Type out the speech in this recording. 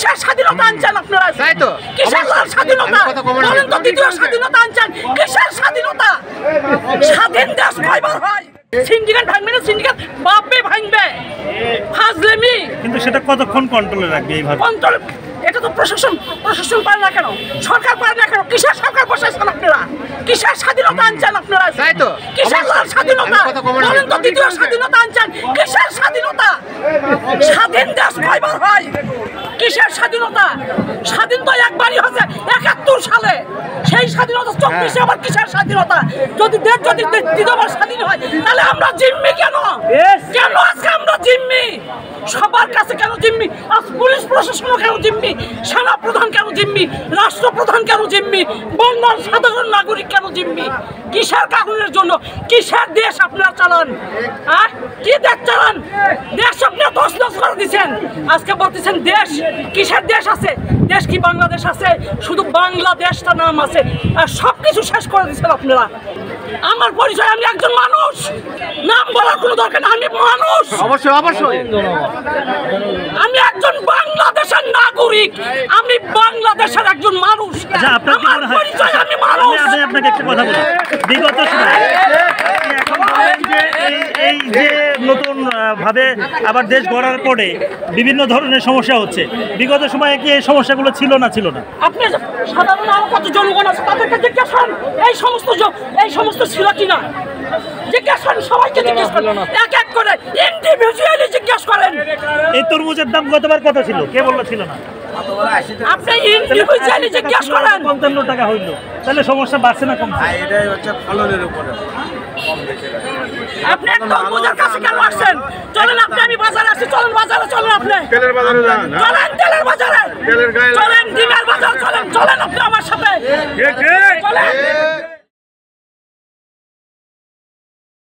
কিসের স্বাধীনতা আনছেন আপনারা? তাই তো কিসের স্বাধীনতা বলেন তো? দ্বিতীয় স্বাধীনতা আনছেন, কিসের স্বাধীনতা? স্বাধীন দেশ কয়বার হয়? সিন্ডিকেট ভাঙবে না, সিন্ডিকেট বাপে ভাঙবে, ফাজলেমি। কিন্তু সেটা কতক্ষণ কন্ট্রোলে রাখবে এইভাবে? কন্ট্রোল এটা তো প্রশাসন পারে না কেন? সরকার পারে না কেন? কিসের সরকার বসাইছেন আপনারা? কিসের স্বাধীনতা আনছেন আপনারা? তাই তো কিসের স্বাধীনতা বলেন তো? দ্বিতীয় স্বাধীনতা আনছেন, কিসের স্বাধীনতা? স্বাধীন দেশ কয়বার হয়? কিসের স্বাধীনতা? স্বাধীন তো একবারই হয়েছে ৭১ সালে, সেই স্বাধীনতা ২৪-এ আবার কিসের স্বাধীনতা? যদি দেশ যদি দ্বিতীয়বার স্বাধীন হয় তাহলে আমরা জিম্মি কেন? কেন আজকে আমরা জিম্মি? সবার কাছে কেন জিম্মি? আজ পুলিশ প্রশাসনও কেন জিম্মি? সেনা প্রধান কেন জিম্মি? রাষ্ট্রপ্রধান কেন জিম্মি? বন্যার সাধারণ নাগরিক কেন জিম্মি? কিসের কারণের জন্য? কিসের দেশ আপনারা চালান? হ্যাঁ, কি দেশ চালান? দেশ আপনারা তছনছ করে দিচ্ছেন। আজকে বলতেছেন দেশ, কিসের দেশ আছে? দেশ কি বাংলাদেশ আছে? শুধু বাংলাদেশটা নাম আছে, আর সবকিছু শেষ করে দিচ্ছেন আপনারা। আমার পরিচয়, আমি একজন মানুষ, নাম বলার কোনো দরকার না, আমি মানুষ। অবশ্যই অবশ্যই আমি একজন বাংলাদেশের নাগরিক, আমি বাংলাদেশের একজন মানুষ। আচ্ছা, আপনার কি মনে হয়? পরিচয় আমি মানুষ। আমি আপনাকে একটা কথা বলি, বিগত সময়ে আপনি এখন বলেন যে এই যে নতুন ভাবে আবার দেশ গড়ার পরে বিভিন্ন ধরনের সমস্যা হচ্ছে, বিগত সময়ে কি এই সমস্যাগুলো ছিল না? আপনি সাধারণ আরো কত জনগণ আছে তাদেরকে জিজ্ঞাসা করেন এই সমস্ত ছিল কিনা। জিজ্ঞাসা করেন, সবাইকে জিজ্ঞাসা করেন, এক এক করে ইন্ডিভিজুয়ালি জিজ্ঞাসা করেন। এই তরমুজের দাম গতবার কত ছিল? কে বললো ছিল না? আপনি ইন্ডিভিজুয়ালি জিজ্ঞাসা করেন। 55 টাকা হইলো, তাহলে সমস্যা বাড়ছে না কমছে? এটাই হচ্ছে ফলনের উপরে। আপনি এক তরমুজের কাছে কেন আসছেন? চলেন, আমি বাজারে আসছি, চলেন বাজারে, চলেন আপনি তেলের বাজারে যান, চলেন তেলের বাজারে, তেলের গায়ে চলেন ডিমের বাজার, চলেন আপনি আমার সাথে, চলেন।